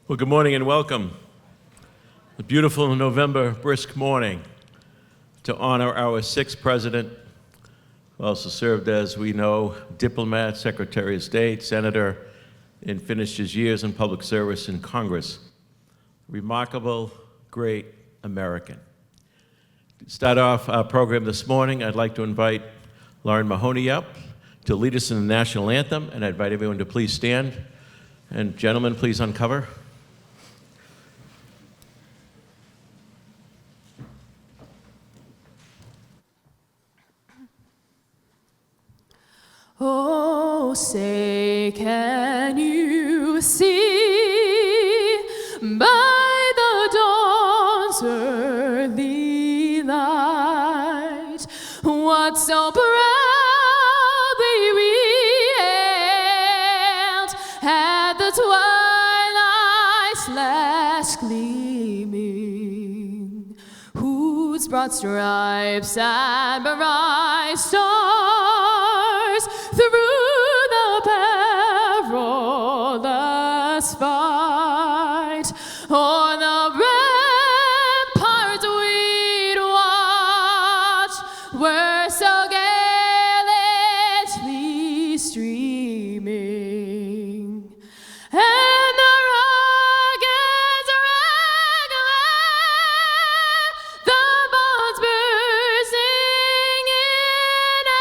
Well, good morning and welcome. A beautiful November brisk morning to honor our sixth president, who also served as, we know, diplomat, Secretary of State, Senator, and finished his years in public service in Congress. Remarkable, great American. To start off our program this morning, I'd like to invite Lauren Mahoney up to lead us in the national anthem, and I invite everyone to please stand. And gentlemen, please uncover. Oh, say, can you see by the dawn's early light what so proudly we hailed at the twilight's last gleaming, whose broad stripes and bright stars through the perilous fight o'er the ramparts we'd watch were so gallantly streaming, and the rockets regular, the bombs bursting in air,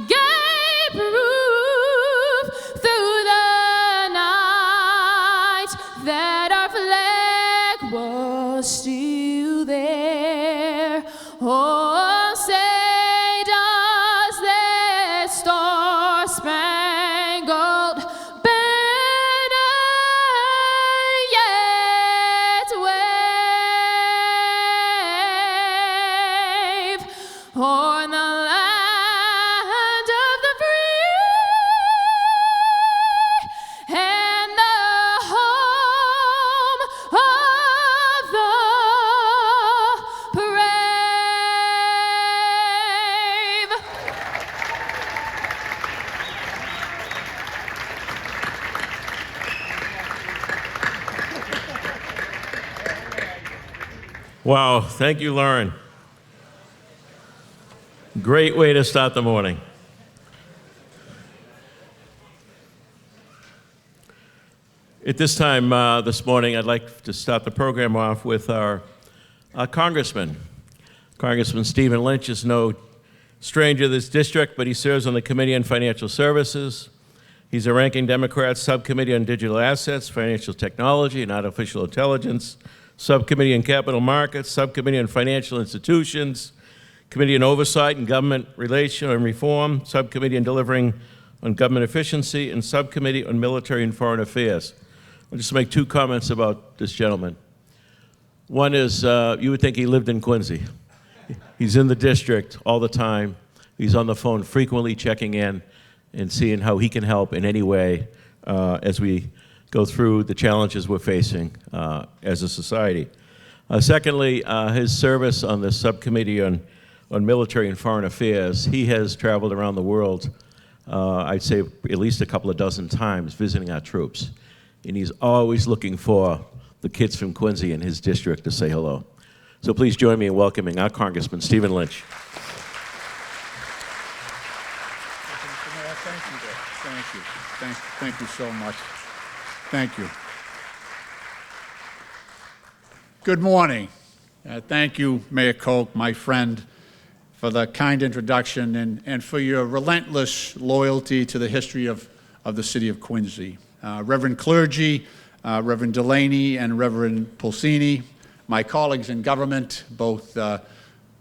gave proof through the night that our flag was still there. Oh, say does that star-spangled banner yet wave o'er the land of the free and the home of the brave? Wow, thank you, Lauren. Great way to start the morning. At this time this morning, I'd like to start the program off with our congressman. Congressman Stephen Lynch is no stranger to this district, but he serves on the Committee on Financial Services. He's a ranking Democrat subcommittee on digital assets, financial technology, and artificial intelligence, subcommittee on capital markets, subcommittee on financial institutions, committee on oversight and government relation and reform, subcommittee on delivering on government efficiency, and subcommittee on military and foreign affairs. I'll just make two comments about this gentleman. One is, you would think he lived in Quincy. He's in the district all the time. He's on the phone frequently checking in and seeing how he can help in any way as we go through the challenges we're facing as a society. Secondly, his service on the subcommittee on military and foreign affairs, he has traveled around the world, I'd say at least a couple of dozen times, visiting our troops. And he's always looking for the kids from Quincy in his district to say hello. So please join me in welcoming our Congressman Stephen Lynch. Thank you so much. Thank you. Good morning. Thank you, Mayor Koch, my friend, for the kind introduction and for your relentless loyalty to the history of the city of Quincy. Reverend clergy, Reverend Delaney and Reverend Pulsini, my colleagues in government, both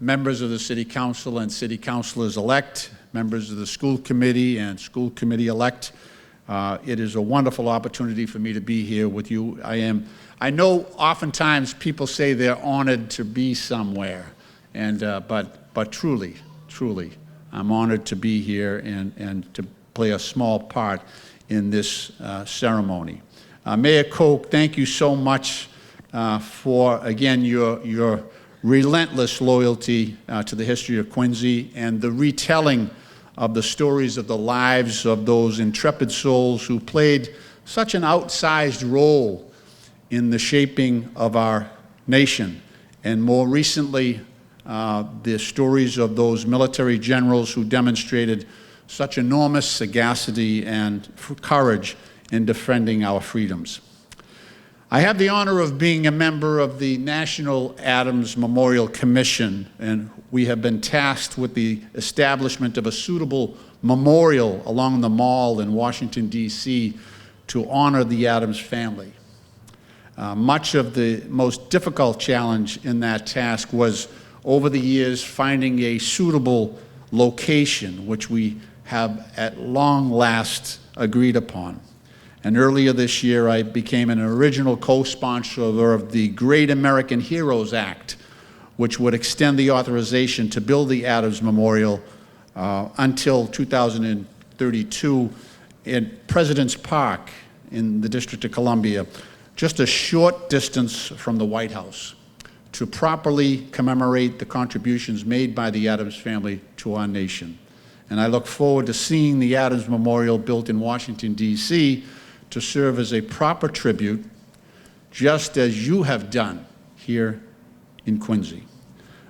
members of the City Council and City Councilors-elect, members of the school committee and school committee-elect. It is a wonderful opportunity for me to be here with you. I know oftentimes people say they're honored to be somewhere, but truly, I'm honored to be here and to play a small part in this ceremony. Mayor Koch, thank you so much for, again, your relentless loyalty to the history of Quincy and the retelling of the stories of the lives of those intrepid souls who played such an outsized role in the shaping of our nation. And more recently, the stories of those military generals who demonstrated such enormous sagacity and courage in defending our freedoms. I have the honor of being a member of the National Adams Memorial Commission, and we have been tasked with the establishment of a suitable memorial along the Mall in Washington, D.C. to honor the Adams family. Much of the most difficult challenge in that task was, over the years, finding a suitable location, which we have at long last agreed upon. And earlier this year, I became an original co-sponsor of the Great American Heroes Act, which would extend the authorization to build the Adams Memorial until 2032 in President's Park in the District of Columbia, just a short distance from the White House, to properly commemorate the contributions made by the Adams family to our nation. And I look forward to seeing the Adams Memorial built in Washington, D.C., to serve as a proper tribute, just as you have done here in Quincy.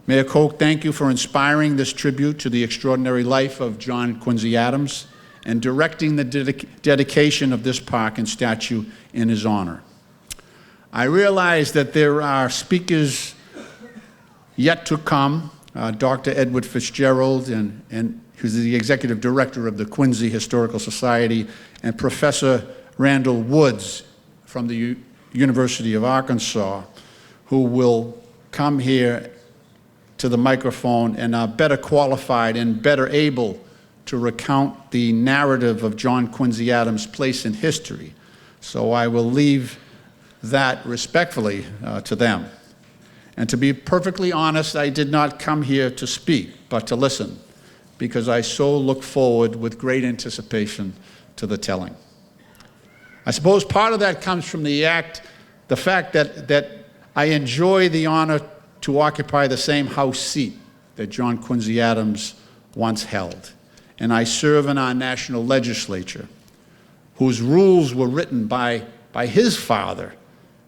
Mayor Koch, thank you for inspiring this tribute to the extraordinary life of John Quincy Adams and directing the dedication of this park and statue in his honor. I realize that there are speakers yet to come, Dr. Edward Fitzgerald, who's the executive director of the Quincy Historical Society, and Professor Randall Woods from the University of Arkansas, who will come here to the microphone and are better qualified and better able to recount the narrative of John Quincy Adams' place in history. So I will leave that respectfully to them. And to be perfectly honest, I did not come here to speak, but to listen, because I so look forward with great anticipation to the telling. I suppose part of that comes from the fact that I enjoy the honor to occupy the same House seat that John Quincy Adams once held. And I serve in our national legislature, whose rules were written by his father,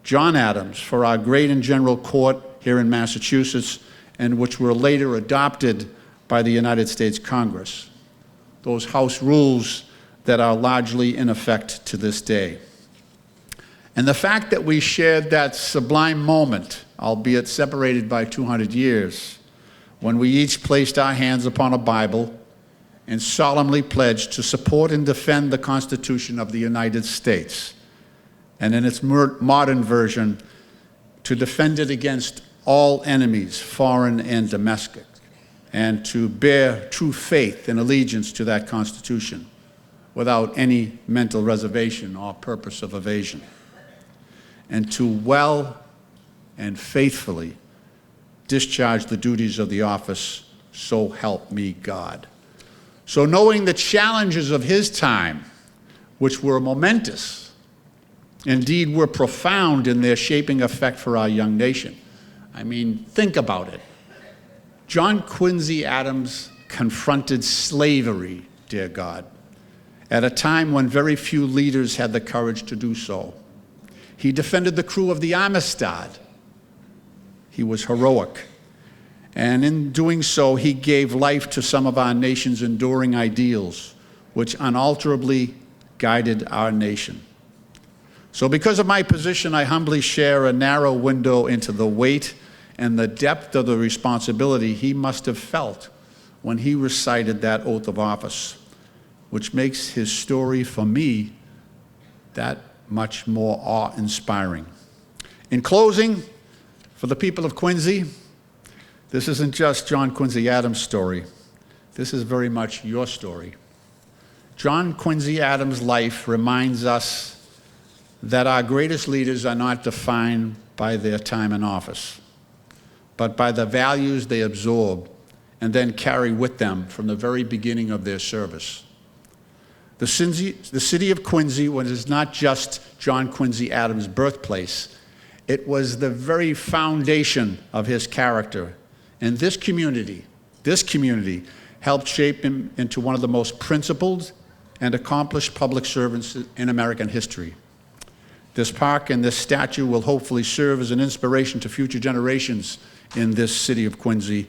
John Adams, for our great and general court here in Massachusetts, and which were later adopted by the United States Congress. Those House rules that are largely in effect to this day. And the fact that we shared that sublime moment, albeit separated by 200 years, when we each placed our hands upon a Bible and solemnly pledged to support and defend the Constitution of the United States, and in its modern version, to defend it against all enemies, foreign and domestic, and to bear true faith and allegiance to that Constitution without any mental reservation or purpose of evasion, and to well and faithfully discharge the duties of the office, so help me God. So knowing the challenges of his time, which were momentous, indeed were profound in their shaping effect for our young nation. I mean, think about it. John Quincy Adams confronted slavery, dear God, at a time when very few leaders had the courage to do so. He defended the crew of the Amistad. He was heroic. And in doing so, he gave life to some of our nation's enduring ideals, which unalterably guided our nation. So because of my position, I humbly share a narrow window into the weight and the depth of the responsibility he must have felt when he recited that oath of office, which makes his story for me that much more awe-inspiring. In closing, for the people of Quincy, this isn't just John Quincy Adams' story. This is very much your story. John Quincy Adams' life reminds us that our greatest leaders are not defined by their time in office, but by the values they absorb and then carry with them from the very beginning of their service. The city of Quincy was not just John Quincy Adams' birthplace. It was the very foundation of his character. And this community helped shape him into one of the most principled and accomplished public servants in American history. This park and this statue will hopefully serve as an inspiration to future generations in this city of Quincy,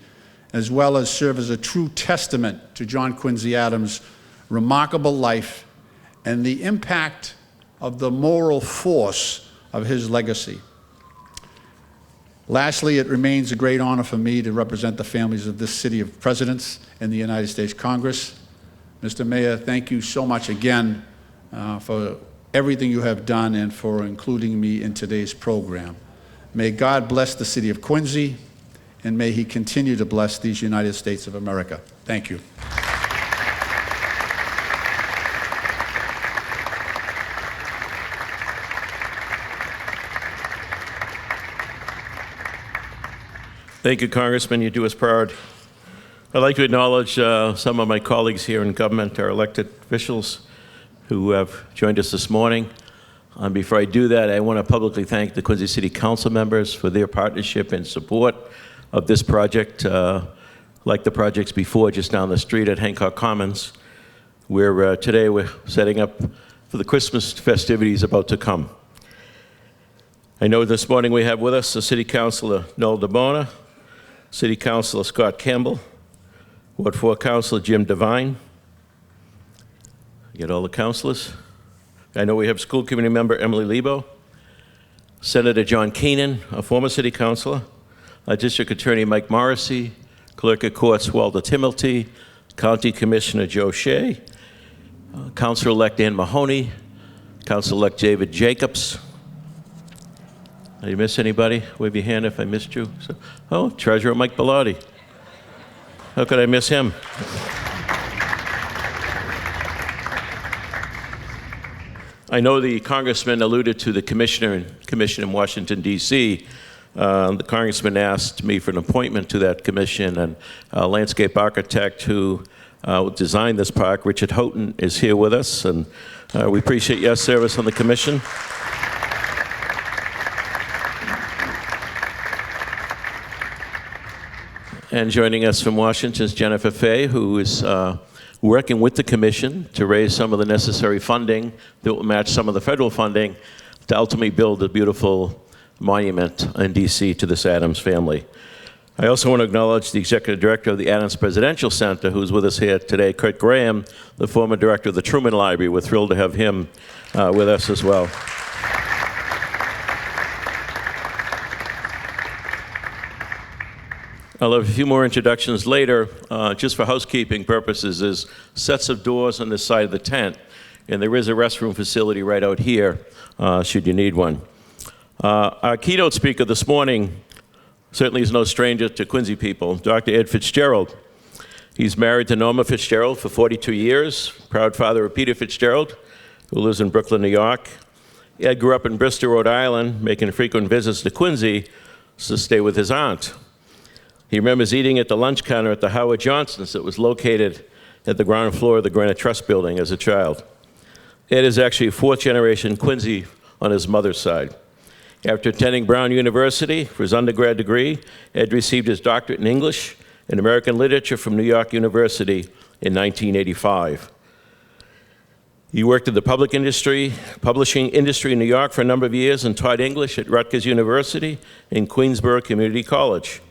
as well as serve as a true testament to John Quincy Adams' remarkable life and the impact of the moral force of his legacy. Lastly, it remains a great honor for me to represent the families of this city of presidents in the United States Congress. Mr. Mayor, thank you so much again for everything you have done and for including me in today's program. May God bless the city of Quincy, and may he continue to bless these United States of America. Thank you. Thank you, Congressman. You do us proud. I'd like to acknowledge some of my colleagues here in government, our elected officials who have joined us this morning. Before I do that, I want to publicly thank the Quincy City Council members for their partnership and support of this project, like the projects before, just down the street at Hancock Commons, where today we're setting up for the Christmas festivities about to come. I know this morning we have with us the City Councilor Noel DeBona, City Councilor Scott Campbell, Ward 4 Councilor Jim Devine. You get all the councilors. I know we have school committee member Emily Lebo, Senator John Keenan, a former city councilor, District Attorney Mike Morrissey, Clerk of Courts Walter Timilty, County Commissioner Joe Shea, Councilor-elect Ann Mahoney, Councilor-elect David Jacobs. Did I miss anybody? Wave your hand if I missed you. Oh, Treasurer Mike Bellotti. How could I miss him? I know the congressman alluded to the commission in Washington, D.C. The congressman asked me for an appointment to that commission, and a landscape architect who designed this park, Richard Houghton, is here with us, and we appreciate your service on the commission. And joining us from Washington is Jennifer Fay, who is working with the commission to raise some of the necessary funding that will match some of the federal funding to ultimately build a beautiful monument in D.C. to this Adams family. I also want to acknowledge the executive director of the Adams Presidential Center, who's with us here today, Kurt Graham, the former director of the Truman Library. We're thrilled to have him with us as well. I'll have a few more introductions later. Just for housekeeping purposes, there's sets of doors on this side of the tent, and there is a restroom facility right out here, should you need one. Our keynote speaker this morning certainly is no stranger to Quincy people, Dr. Ed Fitzgerald. He's married to Norma Fitzgerald for 42 years, proud father of Peter Fitzgerald, who lives in Brooklyn, New York. Ed grew up in Bristol, Rhode Island, making frequent visits to Quincy to stay with his aunt. He remembers eating at the lunch counter at the Howard Johnson's that was located at the ground floor of the Granite Trust Building as a child. Ed is actually a fourth-generation Quincy on his mother's side. After attending Brown University for his undergrad degree, Ed received his doctorate in English and American Literature from New York University in 1985. He worked in the publishing industry in New York for a number of years and taught English at Rutgers University and Queensborough Community College.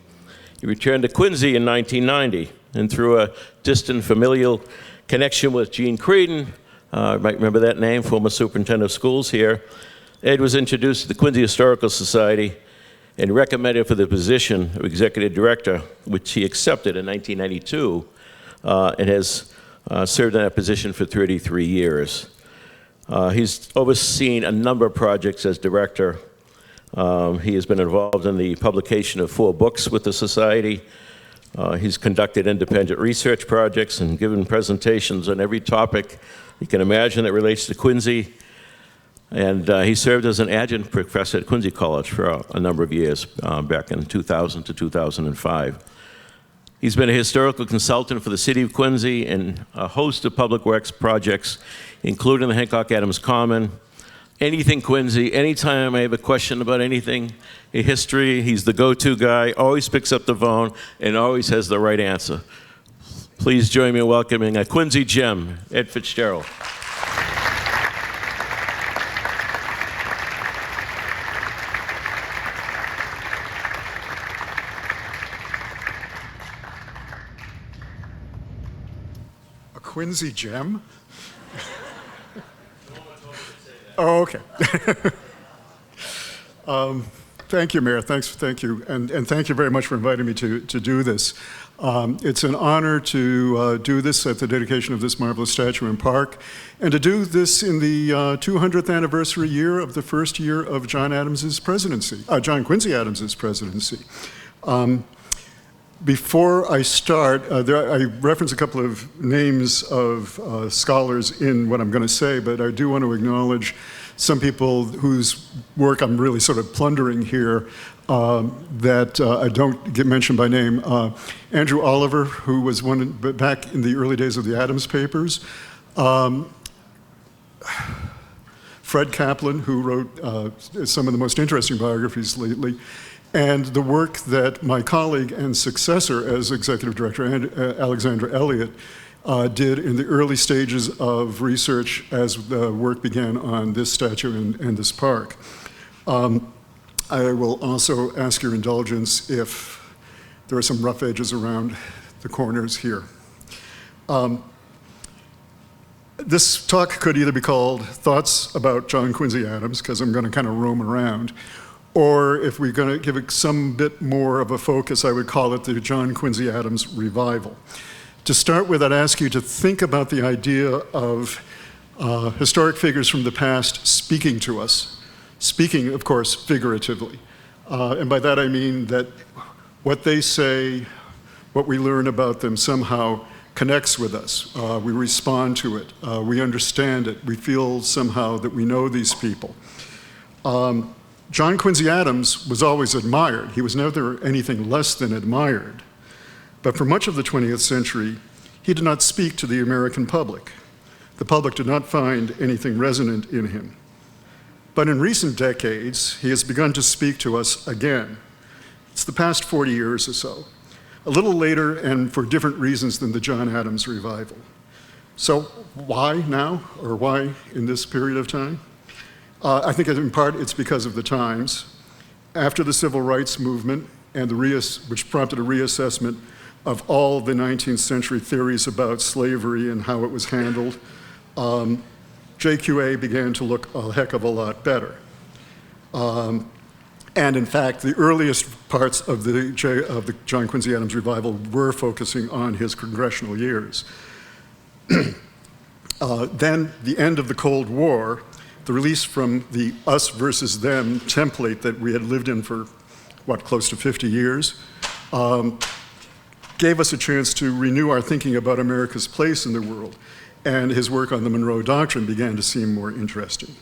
He returned to Quincy in 1990, and through a distant familial connection with Gene Creedon, you might remember that name, former superintendent of schools here, Ed was introduced to the Quincy Historical Society and recommended for the position of executive director, which he accepted in 1992, and has served in that position for 33 years. He's overseen a number of projects as director. He has been involved in the publication of 4 books with the Society. He's conducted independent research projects and given presentations on every topic you can imagine that relates to Quincy. And he served as an adjunct professor at Quincy College for a number of years, back in 2000 to 2005. He's been a historical consultant for the city of Quincy and a host of public works projects, including the Hancock Adams Common, anything Quincy. Anytime I have a question about anything in history, he's the go-to guy, always picks up the phone and always has the right answer. Please join me in welcoming a Quincy gem, Ed Fitzgerald. A Quincy gem? Oh, okay. Thank you, Mayor. Thank you. And thank you very much for inviting me to do this. It's an honor to do this at the dedication of this marvelous statue and park, and to do this in the 200th anniversary year of the first year of John Quincy Adams's presidency. Before I start, I reference a couple of names of scholars in what I'm going to say, but I do want to acknowledge some people whose work I'm really sort of plundering here that I don't get mentioned by name. Andrew Oliver, who was back in the early days of the Adams Papers. Fred Kaplan, who wrote some of the most interesting biographies lately. And the work that my colleague and successor as executive director, Alexandra Elliott, did in the early stages of research as the work began on this statue and this park. I will also ask your indulgence if there are some rough edges around the corners here. This talk could either be called Thoughts About John Quincy Adams, because I'm going to kind of roam around, or if we're going to give it some bit more of a focus, I would call it the John Quincy Adams Revival. To start with, I'd ask you to think about the idea of historic figures from the past speaking to us, speaking, of course, figuratively. And by that I mean that what they say, what we learn about them somehow connects with us. We respond to it. We understand it. We feel somehow that we know these people. John Quincy Adams was always admired. He was never anything less than admired. But for much of the 20th century, he did not speak to the American public. The public did not find anything resonant in him. But in recent decades, he has begun to speak to us again. It's the past 40 years or so, a little later and for different reasons than the John Adams revival. So why now, or why in this period of time? I think in part it's because of the times. After the Civil Rights Movement, and which prompted a reassessment of all the 19th century theories about slavery and how it was handled, JQA began to look a heck of a lot better. And in fact, the earliest parts of the John Quincy Adams revival were focusing on his congressional years. Then the end of the Cold War, the release from the us versus them template that we had lived in for, close to 50 years, gave us a chance to renew our thinking about America's place in the world. And his work on the Monroe Doctrine began to seem more interesting.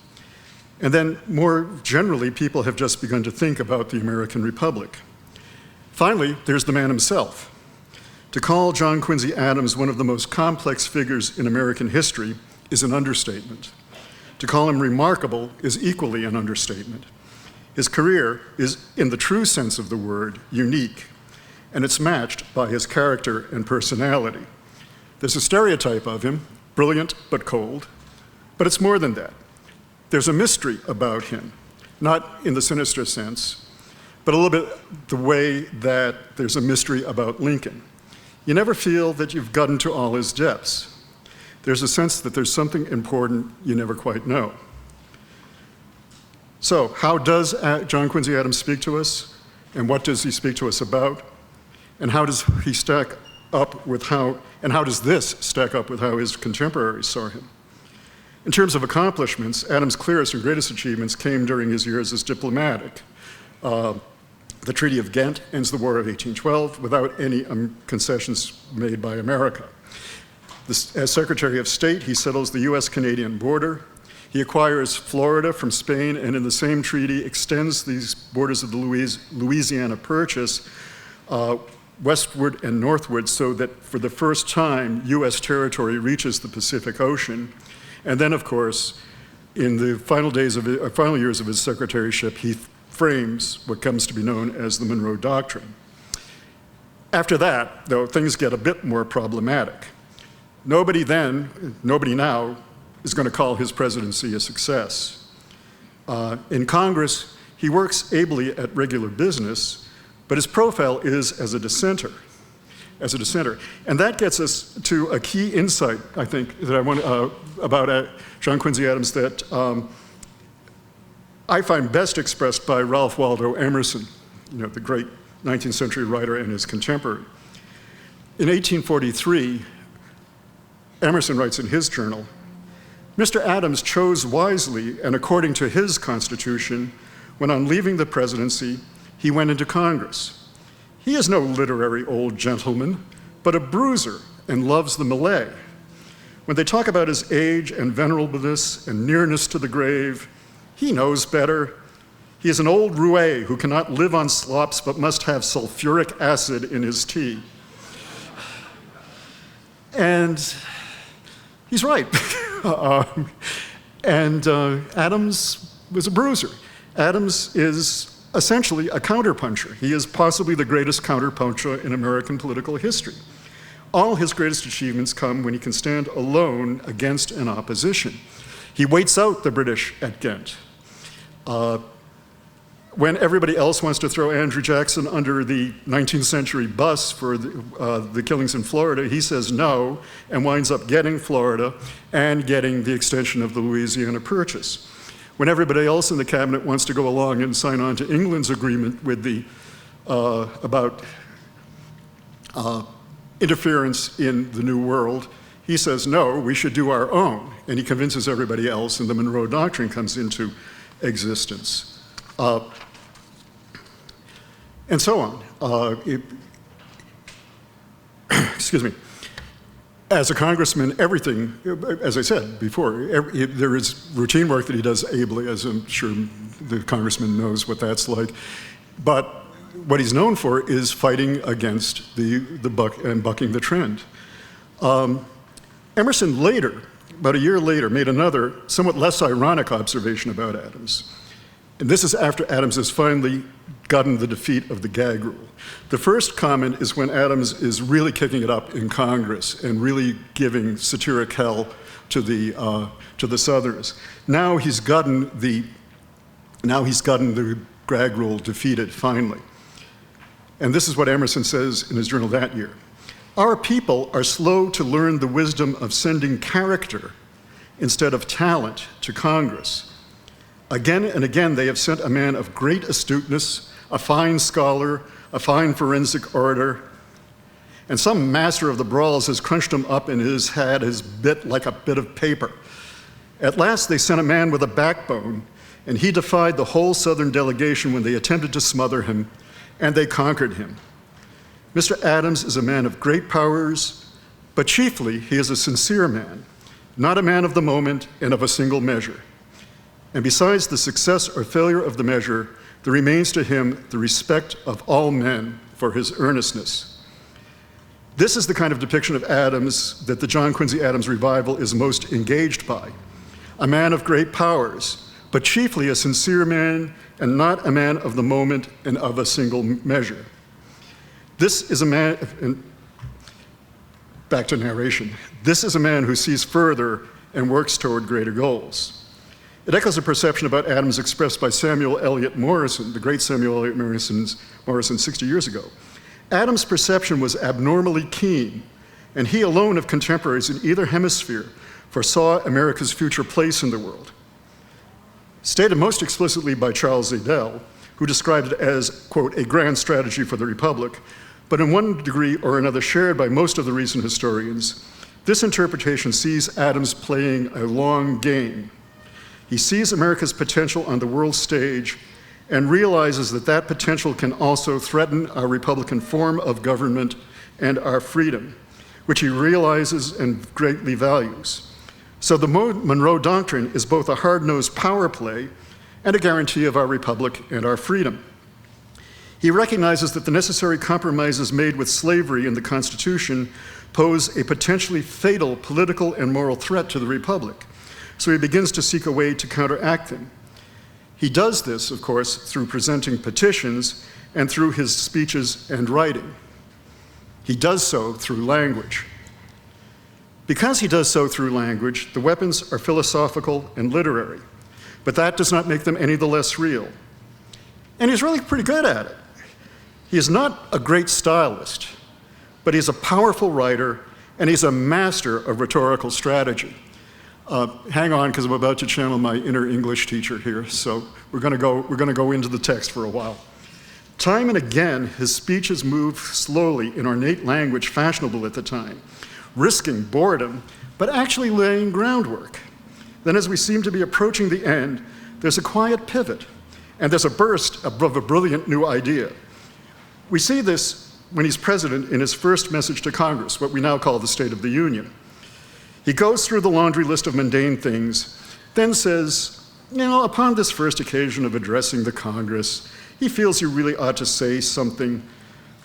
And then more generally, people have just begun to think about the American Republic. Finally, there's the man himself. To call John Quincy Adams one of the most complex figures in American history is an understatement. To call him remarkable is equally an understatement. His career is, in the true sense of the word, unique, and it's matched by his character and personality. There's a stereotype of him, brilliant but cold, but it's more than that. There's a mystery about him, not in the sinister sense, but a little bit the way that there's a mystery about Lincoln. You never feel that you've gotten to all his depths. There's a sense that there's something important you never quite know. So, how does John Quincy Adams speak to us? And what does he speak to us about? And how does he stack up with how does this stack up with how his contemporaries saw him? In terms of accomplishments, Adams' clearest and greatest achievements came during his years as diplomatic. The Treaty of Ghent ends the War of 1812 without any concessions made by America. As Secretary of State, he settles the US-Canadian border. He acquires Florida from Spain, and in the same treaty extends these borders of the Louisiana Purchase westward and northward, so that for the first time, US territory reaches the Pacific Ocean. And then, of course, in the final years of his secretaryship, he frames what comes to be known as the Monroe Doctrine. After that, though, things get a bit more problematic. Nobody now, is going to call his presidency a success. In Congress, he works ably at regular business, but his profile is as a dissenter. And that gets us to a key insight, I think, that I want about John Quincy Adams that I find best expressed by Ralph Waldo Emerson, the great 19th century writer and his contemporary. In 1843, Emerson writes in his journal, "Mr. Adams chose wisely and according to his constitution when on leaving the presidency, he went into Congress. He is no literary old gentleman, but a bruiser and loves the melee. When they talk about his age and venerableness and nearness to the grave, he knows better. He is an old roué who cannot live on slops but must have sulfuric acid in his tea." And he's right. Adams was a bruiser. Adams is essentially a counterpuncher. He is possibly the greatest counterpuncher in American political history. All his greatest achievements come when he can stand alone against an opposition. He waits out the British at Ghent. When everybody else wants to throw Andrew Jackson under the 19th century bus for the killings in Florida, he says no and winds up getting Florida and getting the extension of the Louisiana Purchase. When everybody else in the cabinet wants to go along and sign on to England's agreement with about interference in the New World, he says, no, we should do our own. And he convinces everybody else, and the Monroe Doctrine comes into existence. And so on. Excuse me. As a congressman, everything, as I said before, there is routine work that he does ably, as I'm sure the congressman knows what that's like. But what he's known for is fighting against the buck and bucking the trend. Emerson later, about a year later, made another somewhat less ironic observation about Adams. And this is after Adams has finally gotten the defeat of the gag rule. The first comment is when Adams is really kicking it up in Congress and really giving satiric hell to the Southerners. Now he's gotten the gag rule defeated finally. And this is what Emerson says in his journal that year. "Our people are slow to learn the wisdom of sending character instead of talent to Congress. Again and again, they have sent a man of great astuteness, a fine scholar, a fine forensic orator, and some master of the brawls has crunched him up and had his bit like a bit of paper. At last, they sent a man with a backbone, and he defied the whole Southern delegation when they attempted to smother him, and they conquered him. Mr. Adams is a man of great powers, but chiefly he is a sincere man, not a man of the moment and of a single measure. And besides the success or failure of the measure, there remains to him the respect of all men for his earnestness." This is the kind of depiction of Adams that the John Quincy Adams revival is most engaged by. A man of great powers, but chiefly a sincere man and not a man of the moment and of a single measure. This is a man, and back to narration, this is a man who sees further and works toward greater goals. It echoes a perception about Adams expressed by Samuel Eliot Morison, the great Samuel Eliot Morison 60 years ago. Adams' perception was abnormally keen, and he alone of contemporaries in either hemisphere foresaw America's future place in the world. Stated most explicitly by Charles Adel, who described it as, quote, a grand strategy for the Republic, but in one degree or another shared by most of the recent historians, this interpretation sees Adams playing a long game. He sees America's potential on the world stage and realizes that that potential can also threaten our Republican form of government and our freedom, which he realizes and greatly values. So the Monroe Doctrine is both a hard-nosed power play and a guarantee of our Republic and our freedom. He recognizes that the necessary compromises made with slavery in the Constitution pose a potentially fatal political and moral threat to the Republic. So he begins to seek a way to counteract them. He does this, of course, through presenting petitions and through his speeches and writing. He does so through language. Because he does so through language, the weapons are philosophical and literary, but that does not make them any the less real. And he's really pretty good at it. He is not a great stylist, but he's a powerful writer, and he's a master of rhetorical strategy. Hang on, because I'm about to channel my inner English teacher here, so we're going to go into the text for a while. Time and again, his speeches move slowly in ornate language fashionable at the time, risking boredom, but actually laying groundwork. Then as we seem to be approaching the end, there's a quiet pivot, and there's a burst of a brilliant new idea. We see this when he's president in his first message to Congress, what we now call the State of the Union. He goes through the laundry list of mundane things, then says, upon this first occasion of addressing the Congress, he feels he really ought to say something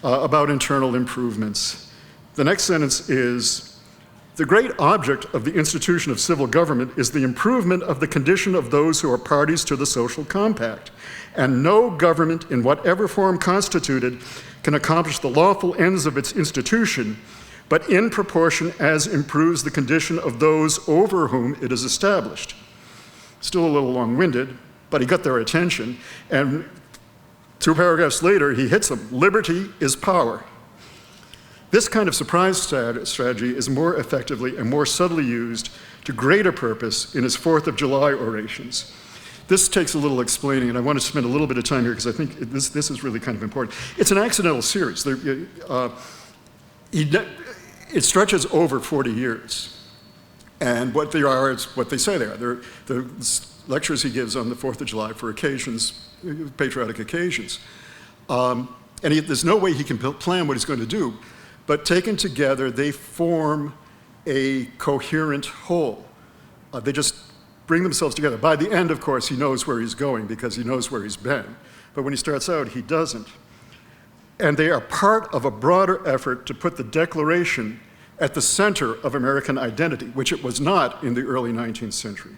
about internal improvements. The next sentence is, the great object of the institution of civil government is the improvement of the condition of those who are parties to the social compact, and no government in whatever form constituted can accomplish the lawful ends of its institution, but in proportion as improves the condition of those over whom it is established. Still a little long-winded, but he got their attention, and 2 paragraphs later, he hits them. Liberty is power. This kind of surprise strategy is more effectively and more subtly used to greater purpose in his 4th of July orations. This takes a little explaining, and I want to spend a little bit of time here because I think this is really kind of important. It's an accidental series. It stretches over 40 years. And what they are is what they say they are. They're the lectures he gives on the 4th of July for occasions, patriotic occasions. There's no way he can plan what he's going to do, but taken together, they form a coherent whole. They just bring themselves together. By the end, of course, he knows where he's going because he knows where he's been. But when he starts out, he doesn't. And they are part of a broader effort to put the Declaration at the center of American identity, which it was not in the early 19th century.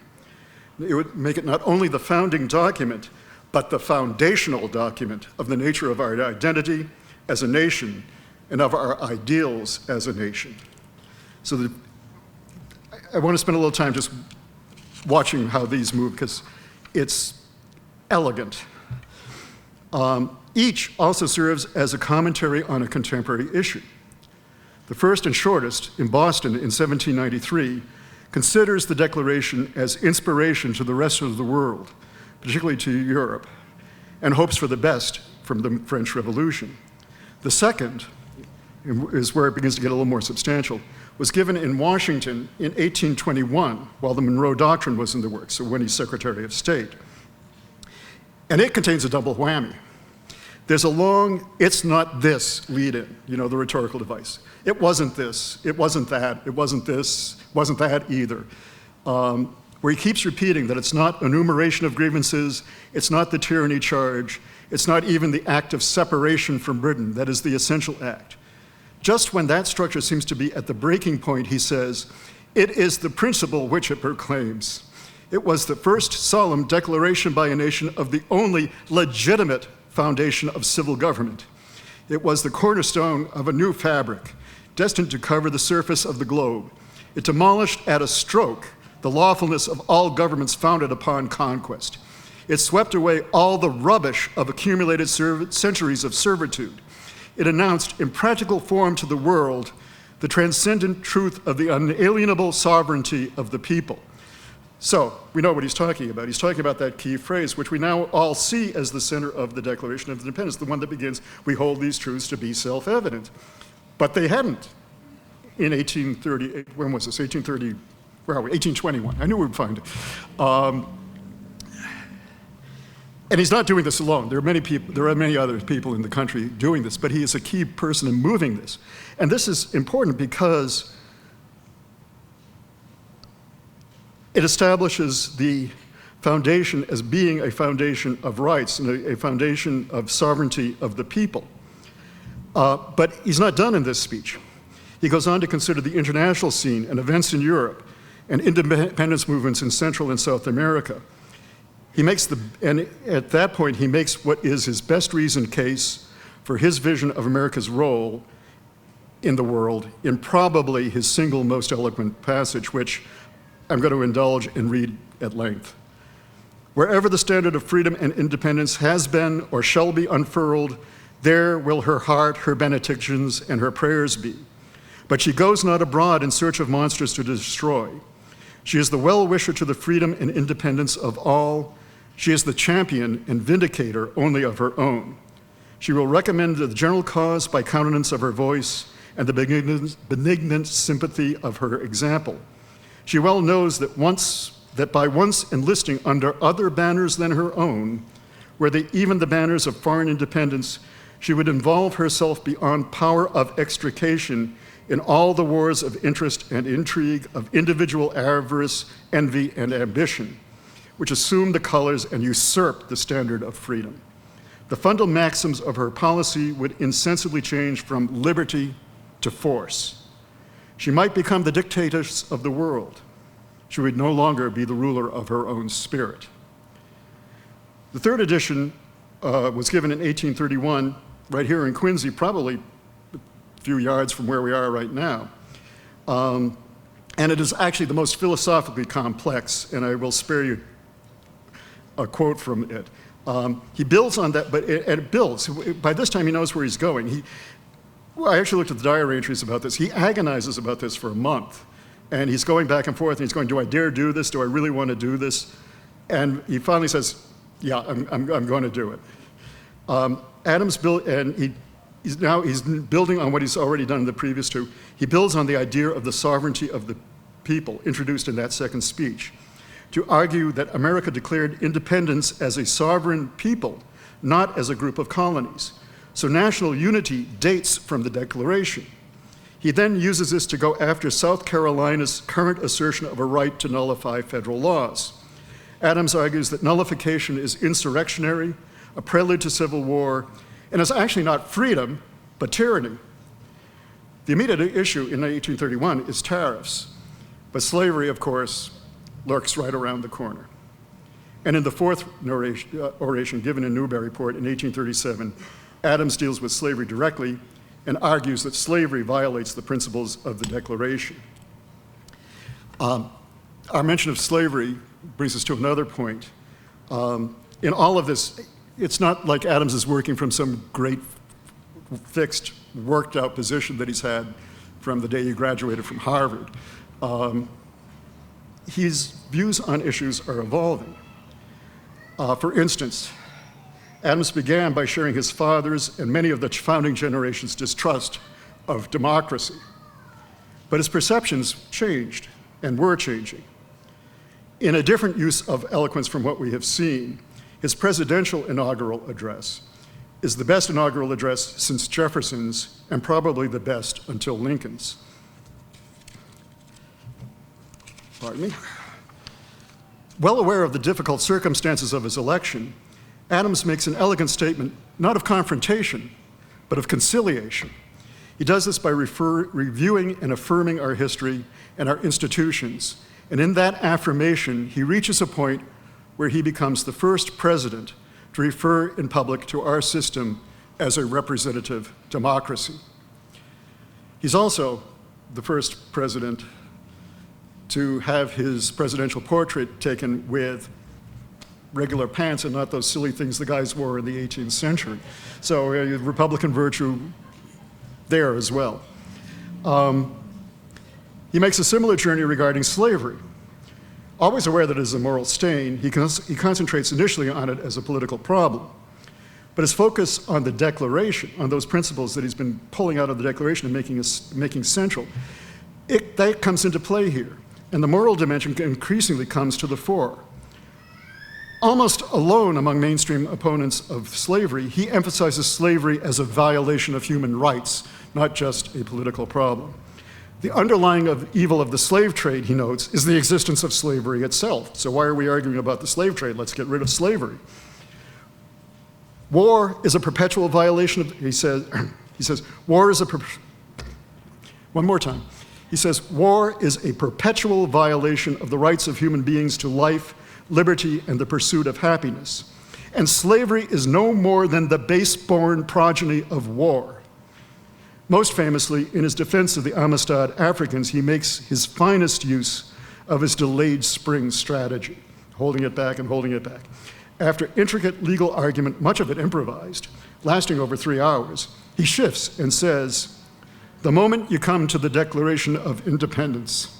It would make it not only the founding document, but the foundational document of the nature of our identity as a nation and of our ideals as a nation. So I want to spend a little time just watching how these move because it's elegant. Each also serves as a commentary on a contemporary issue. The first and shortest, in Boston in 1793, considers the Declaration as inspiration to the rest of the world, particularly to Europe, and hopes for the best from the French Revolution. The second is where it begins to get a little more substantial, was given in Washington in 1821 while the Monroe Doctrine was in the works, so when he's Secretary of State. And it contains a double whammy. There's a long, it's not this lead-in, the rhetorical device. It wasn't this, it wasn't that, it wasn't this, wasn't that either. Where he keeps repeating that it's not enumeration of grievances, it's not the tyranny charge, it's not even the act of separation from Britain that is the essential act. Just when that structure seems to be at the breaking point, he says, it is the principle which it proclaims. It was the first solemn declaration by a nation of the only legitimate foundation of civil government. It was the cornerstone of a new fabric, destined to cover the surface of the globe. It demolished at a stroke the lawfulness of all governments founded upon conquest. It swept away all the rubbish of accumulated centuries of servitude. It announced in practical form to the world the transcendent truth of the unalienable sovereignty of the people. So we know what he's talking about. He's talking about that key phrase, which we now all see as the center of the Declaration of Independence, the one that begins, we hold these truths to be self-evident. But they hadn't in 1838, when was this, 1830, where are we, 1821. I knew we would find it. And he's not doing this alone. There are many other people in the country doing this, but he is a key person in moving this. And this is important because it establishes the foundation as being a foundation of rights and a foundation of sovereignty of the people. But he's not done in this speech. He goes on to consider the international scene and events in Europe and independence movements in Central and South America. And at that point, he makes what is his best reasoned case for his vision of America's role in the world in probably his single most eloquent passage, which I'm going to indulge and read at length. Wherever the standard of freedom and independence has been or shall be unfurled, there will her heart, her benedictions, and her prayers be. But she goes not abroad in search of monsters to destroy. She is the well-wisher to the freedom and independence of all. She is the champion and vindicator only of her own. She will recommend the general cause by countenance of her voice and the benignant sympathy of her example. She well knows that by once enlisting under other banners than her own, even the banners of foreign independence, she would involve herself beyond power of extrication in all the wars of interest and intrigue, of individual avarice, envy, and ambition, which assume the colors and usurp the standard of freedom. The fundamental maxims of her policy would insensibly change from liberty to force. She might become the dictatress of the world. She would no longer be the ruler of her own spirit. The third edition was given in 1831, right here in Quincy, probably a few yards from where we are right now. And it is actually the most philosophically complex, and I will spare you a quote from it. He builds on that, but it builds. By this time, he knows where he's going. I actually looked at the diary entries about this. He agonizes about this for a month. And he's going back and forth, and he's going, do I dare do this? Do I really want to do this? And he finally says, yeah, I'm going to do it. Adams built, and he's building on what he's already done in the previous two. He builds on the idea of the sovereignty of the people introduced in that second speech to argue that America declared independence as a sovereign people, not as a group of colonies. So national unity dates from the Declaration. He then uses this to go after South Carolina's current assertion of a right to nullify federal laws. Adams argues that nullification is insurrectionary, a prelude to civil war, and is actually not freedom, but tyranny. The immediate issue in 1831 is tariffs, but slavery, of course, lurks right around the corner. And in the fourth oration given in Newburyport in 1837, Adams deals with slavery directly and argues that slavery violates the principles of the Declaration. Our mention of slavery brings us to another point. In all of this, it's not like Adams is working from some great fixed, worked out position that he's had from the day he graduated from Harvard. His views on issues are evolving. For instance, Adams began by sharing his father's and many of the founding generation's distrust of democracy. But his perceptions changed and were changing. In a different use of eloquence from what we have seen, his presidential inaugural address is the best inaugural address since Jefferson's and probably the best until Lincoln's. Pardon me. Well aware of the difficult circumstances of his election, Adams makes an elegant statement, not of confrontation, but of conciliation. He does this by reviewing and affirming our history and our institutions. And in that affirmation, he reaches a point where he becomes the first president to refer in public to our system as a representative democracy. He's also the first president to have his presidential portrait taken with regular pants and not those silly things the guys wore in the 18th century. So Republican virtue there as well. He makes a similar journey regarding slavery. Always aware that it is a moral stain, he concentrates initially on it as a political problem. But his focus on the Declaration, on those principles that he's been pulling out of the Declaration and making central, that comes into play here. And the moral dimension increasingly comes to the fore. Almost alone among mainstream opponents of slavery, he emphasizes slavery as a violation of human rights, not just a political problem. The underlying evil of the slave trade, he notes, is the existence of slavery itself. So why are we arguing about the slave trade? Let's get rid of slavery. War is a perpetual violation of, he says, war is a, one more time. He says, war is a perpetual violation of the rights of human beings to life, liberty, and the pursuit of happiness. And slavery is no more than the base-born progeny of war. Most famously, in his defense of the Amistad Africans, he makes his finest use of his delayed spring strategy, holding it back and holding it back. After intricate legal argument, much of it improvised, lasting over 3 hours, he shifts and says, "The moment you come to the Declaration of Independence,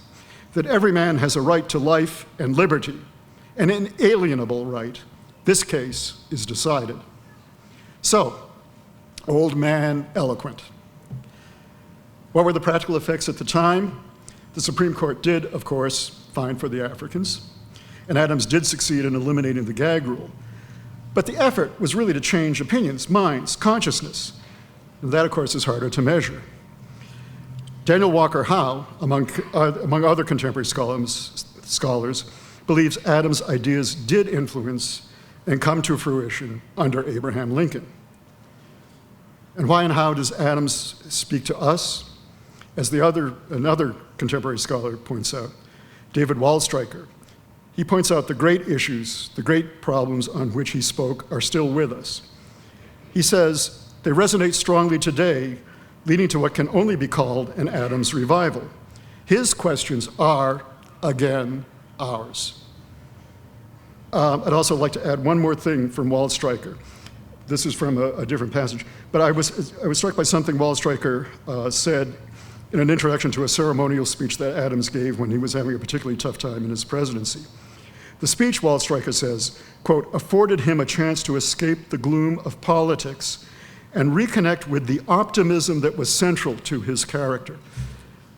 that every man has a right to life and liberty, an inalienable right, this case is decided." So, old man eloquent. What were the practical effects at the time? The Supreme Court did, of course, fine for the Africans, and Adams did succeed in eliminating the gag rule. But the effort was really to change opinions, minds, consciousness, and that, of course, is harder to measure. Daniel Walker Howe, among other contemporary scholars, believes Adams' ideas did influence and come to fruition under Abraham Lincoln. And why and how does Adams speak to us? As another contemporary scholar points out, David Waldstreicher, he points out the great issues, the great problems on which he spoke are still with us. He says, they resonate strongly today, leading to what can only be called an Adams revival. His questions are, again, ours. I'd also like to add one more thing from Waldstreicher. This is from a different passage, but I was struck by something Waldstreicher said in an introduction to a ceremonial speech that Adams gave when he was having a particularly tough time in his presidency. The speech, Waldstreicher says, quote, afforded him a chance to escape the gloom of politics and reconnect with the optimism that was central to his character.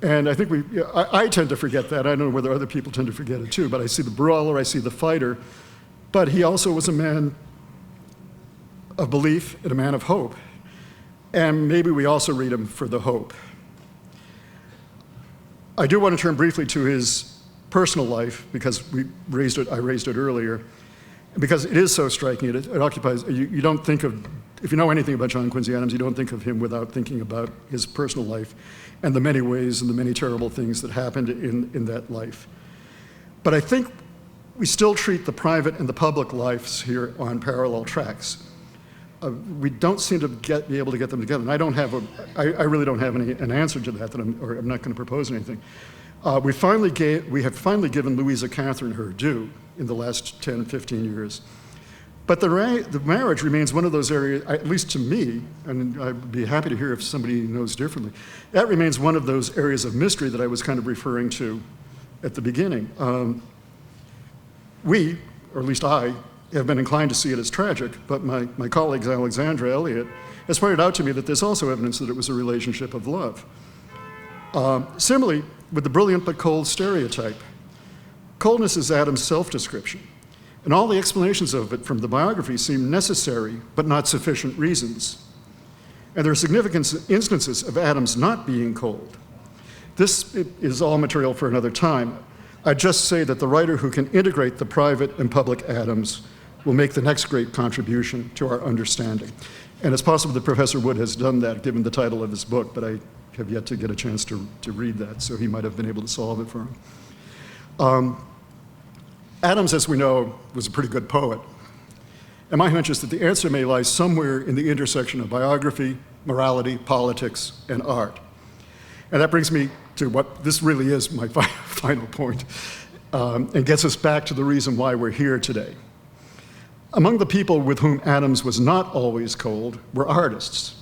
And I think I tend to forget that. I don't know whether other people tend to forget it too, but I see the brawler, I see the fighter, but he also was a man of belief and a man of hope. And maybe we also read him for the hope. I do want to turn briefly to his personal life because I raised it earlier, because it is so striking. It occupies, you don't think of, if you know anything about John Quincy Adams, you don't think of him without thinking about his personal life and the many ways and the many terrible things that happened in that life. But I think we still treat the private and the public lives here on parallel tracks. We don't seem to be able to get them together. And I really don't have an answer to that, I'm not going to propose anything. We have finally given Louisa Catherine her due in the last 10, 15 years. But the marriage remains one of those areas, at least to me, and I'd be happy to hear if somebody knows differently, that remains one of those areas of mystery that I was kind of referring to at the beginning. We, or at least I, have been inclined to see it as tragic, but my colleague Alexandra Elliott has pointed out to me that there's also evidence that it was a relationship of love. Similarly, with the brilliant but cold stereotype, coldness is Adams' self-description, and all the explanations of it from the biography seem necessary but not sufficient reasons. And there are significant instances of Adams not being cold. This is all material for another time. I'd just say that the writer who can integrate the private and public Adams will make the next great contribution to our understanding. And it's possible that Professor Wood has done that, given the title of his book, but I have yet to get a chance to read that, so he might have been able to solve it for him. Adams, as we know, was a pretty good poet. And my hunch is that the answer may lie somewhere in the intersection of biography, morality, politics, and art. And that brings me to what this really is my final point, and gets us back to the reason why we're here today. Among the people with whom Adams was not always cold were artists.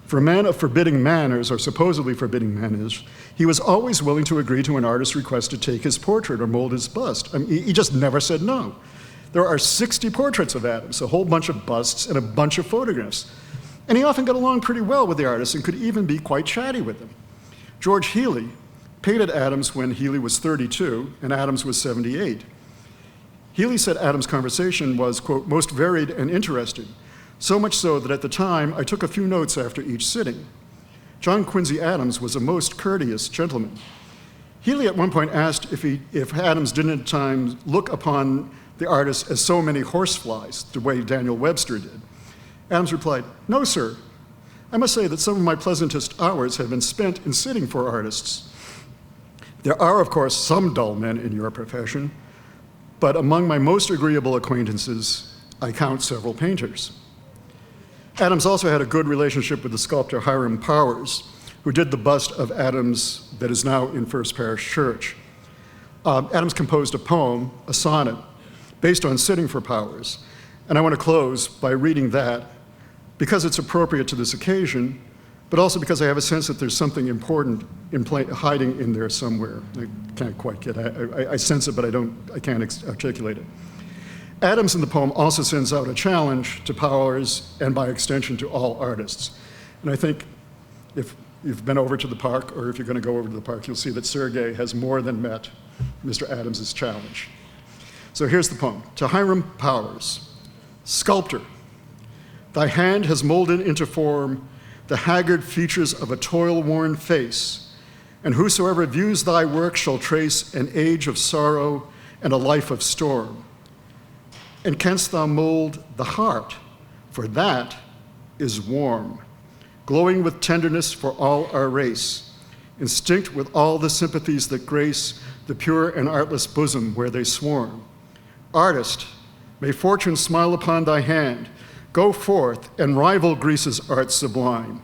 For a man of forbidding manners, or supposedly forbidding manners, he was always willing to agree to an artist's request to take his portrait or mold his bust. I mean, he just never said no. There are 60 portraits of Adams, a whole bunch of busts and a bunch of photographs. And he often got along pretty well with the artists and could even be quite chatty with them. George Healy painted Adams when Healy was 32 and Adams was 78. Healy said Adams' conversation was, quote, most varied and interesting, so much so that at the time I took a few notes after each sitting. John Quincy Adams was a most courteous gentleman. Healy at one point asked if Adams didn't at times look upon the artist as so many horseflies, the way Daniel Webster did. Adams replied, no, sir. I must say that some of my pleasantest hours have been spent in sitting for artists. There are, of course, some dull men in your profession, but among my most agreeable acquaintances, I count several painters. Adams also had a good relationship with the sculptor Hiram Powers, who did the bust of Adams that is now in First Parish Church. Adams composed a poem, a sonnet, based on Sitting for Powers, and I want to close by reading that because it's appropriate to this occasion, but also because I have a sense that there's something important hiding in there somewhere. I can't quite get it. I sense it, but I can't articulate it. Adams in the poem also sends out a challenge to Powers and by extension to all artists. And I think if you've been over to the park, or if you're going to go over to the park, you'll see that Sergei has more than met Mr. Adams's challenge. So here's the poem. To Hiram Powers, sculptor, thy hand has molded into form the haggard features of a toil-worn face, and whosoever views thy work shall trace an age of sorrow and a life of storm. And canst thou mold the heart, for that is warm, glowing with tenderness for all our race, instinct with all the sympathies that grace the pure and artless bosom where they swarm. Artist, may fortune smile upon thy hand. Go forth and rival Greece's art sublime.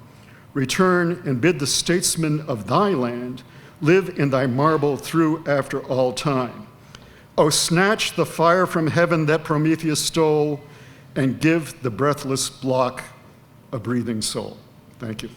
Return and bid the statesmen of thy land live in thy marble through after all time. O snatch the fire from heaven that Prometheus stole, and give the breathless block a breathing soul. Thank you.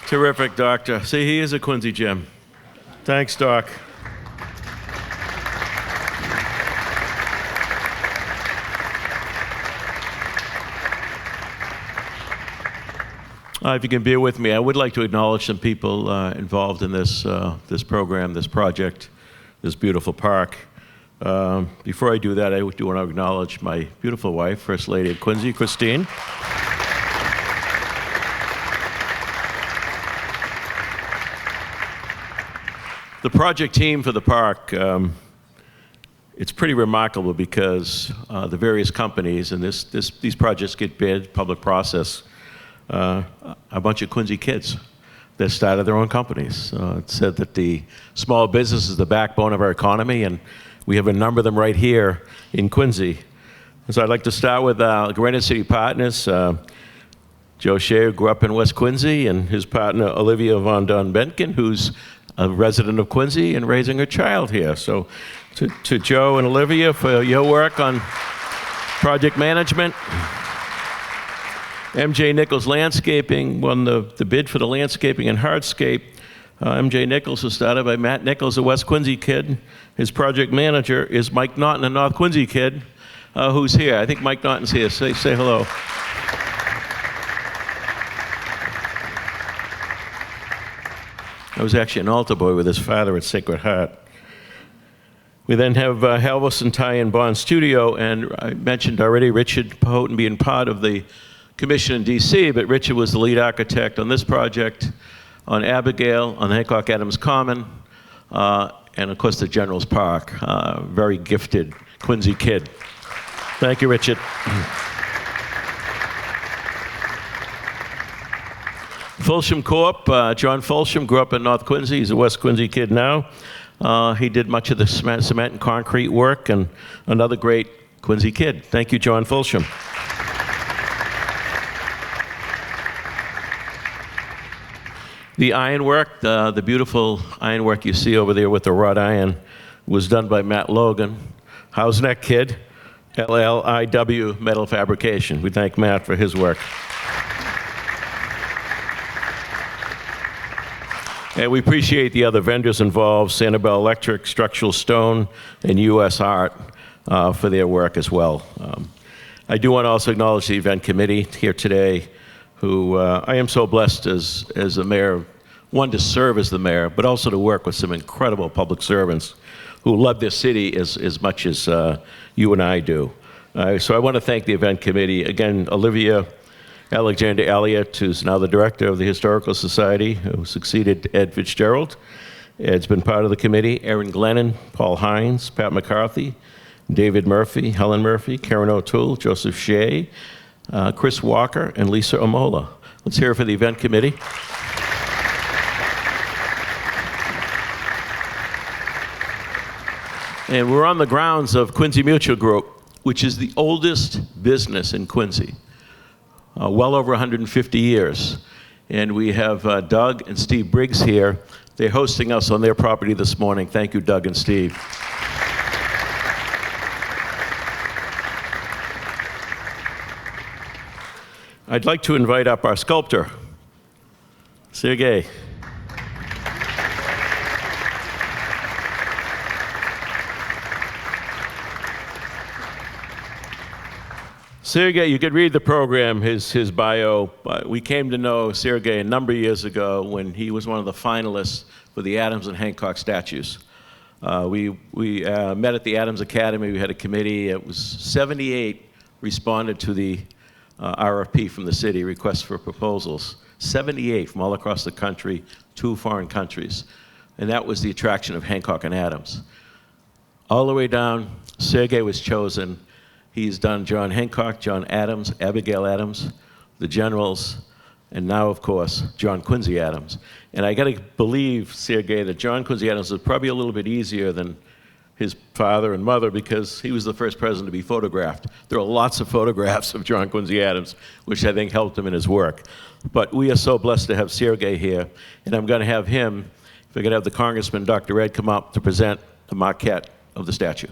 Terrific, Doctor. See, he is a Quincy gem. Thanks, Doc. If you can bear with me, I would like to acknowledge some people involved in this program, this project, this beautiful park. Before I do that, I do want to acknowledge my beautiful wife, First Lady of Quincy, Christine. The project team for the park, it's pretty remarkable because the various companies, and these projects get bid, public process, a bunch of Quincy kids that started their own companies. It said that the small business is the backbone of our economy, and we have a number of them right here in Quincy. And so I'd like to start with Granite City Partners. Joe Shea, who grew up in West Quincy, and his partner Olivia Von Don Benkin, who's a resident of Quincy and raising her child here. So to Joe and Olivia for your work on project management. MJ Nichols Landscaping won the bid for the landscaping and hardscape. MJ Nichols was started by Matt Nichols, a West Quincy kid. His project manager is Mike Naughton, a North Quincy kid, who's here. I think Mike Naughton's here. Say hello. I was actually an altar boy with his father at Sacred Heart. We then have Halverson Tie and Bond Studio, and I mentioned already Richard Houghton being part of the commission in DC, but Richard was the lead architect on this project, on Abigail, on Hancock Adams Common, and of course the General's Park. Very gifted Quincy kid. Thank you, Richard. Fulsham Corp., John Fulsham grew up in North Quincy. He's a West Quincy kid now. He did much of the cement and concrete work, and another great Quincy kid. Thank you, John Fulsham. The ironwork, the beautiful ironwork you see over there with the wrought iron, was done by Matt Logan. How's that kid? LLIW Metal Fabrication. We thank Matt for his work. And we appreciate the other vendors involved, Sanibel Electric, Structural Stone, and US Art for their work as well. I do want to also acknowledge the event committee here today, who I am so blessed as a mayor, one, to serve as the mayor, but also to work with some incredible public servants who love their city as much as you and I do. So I want to thank the event committee. Again, Olivia Alexander Elliott, who's now the director of the Historical Society, who succeeded Ed Fitzgerald. Ed's been part of the committee. Erin Glennon, Paul Hines, Pat McCarthy, David Murphy, Helen Murphy, Karen O'Toole, Joseph Shea, Chris Walker, and Lisa Omola. Let's hear it for the event committee. And we're on the grounds of Quincy Mutual Group, which is the oldest business in Quincy, well over 150 years. And we have Doug and Steve Briggs here. They're hosting us on their property this morning. Thank you, Doug and Steve. I'd like to invite up our sculptor, Sergei. Sergei, you could read the program, his bio. We came to know Sergei a number of years ago when he was one of the finalists for the Adams and Hancock statues. We met at the Adams Academy. We had a committee. It was 78 responded to the RFP from the city, request for proposals. 78 from all across the country, 2 foreign countries. And that was the attraction of Hancock and Adams. All the way down, Sergei was chosen. He's done John Hancock, John Adams, Abigail Adams, the generals, and now, of course, John Quincy Adams. And I gotta believe, Sergei, that John Quincy Adams was probably a little bit easier than his father and mother because he was the first president to be photographed. There are lots of photographs of John Quincy Adams, which I think helped him in his work. But we are so blessed to have Sergei here, and I'm gonna have him, if I could have the Congressman, Dr. Ed, come up to present the maquette of the statue.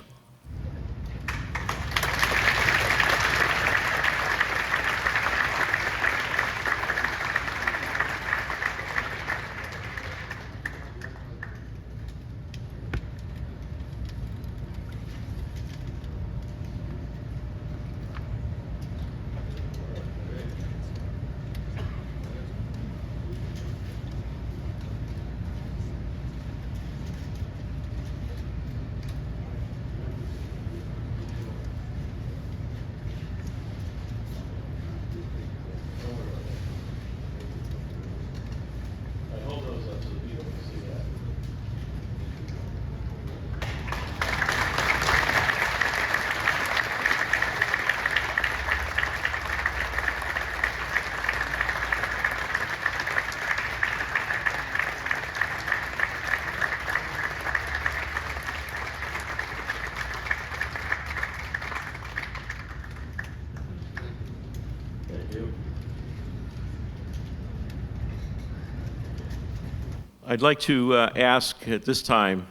I'd like to ask at this time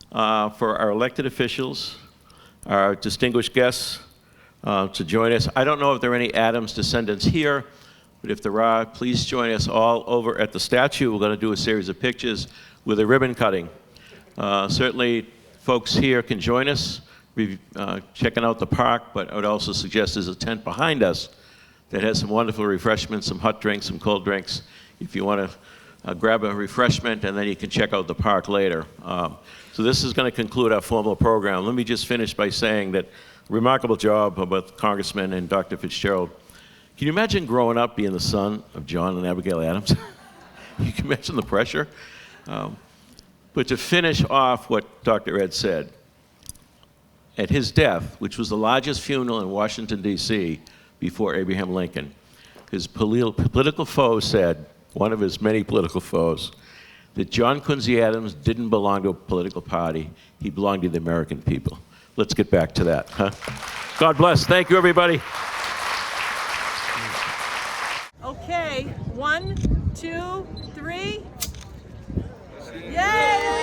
for our elected officials, our distinguished guests to join us. I don't know if there are any Adams descendants here, but if there are, please join us all over at the statue. We're going to do a series of pictures with a ribbon cutting. Certainly, folks here can join us, checking out the park, but I would also suggest there's a tent behind us that has some wonderful refreshments, some hot drinks, some cold drinks, if you want to grab a refreshment, and then you can check out the park later. So this is going to conclude our formal program. Let me just finish by saying that remarkable job about Congressman and Dr. Fitzgerald. Can you imagine growing up being the son of John and Abigail Adams? You can imagine the pressure. But to finish off what Dr. Ed said, at his death, which was the largest funeral in Washington, D.C. before Abraham Lincoln, his political foe said, one of his many political foes, that John Quincy Adams didn't belong to a political party. He belonged to the American people. Let's get back to that. Huh? God bless. Thank you, everybody. Okay, 1, 2, 3. Yay!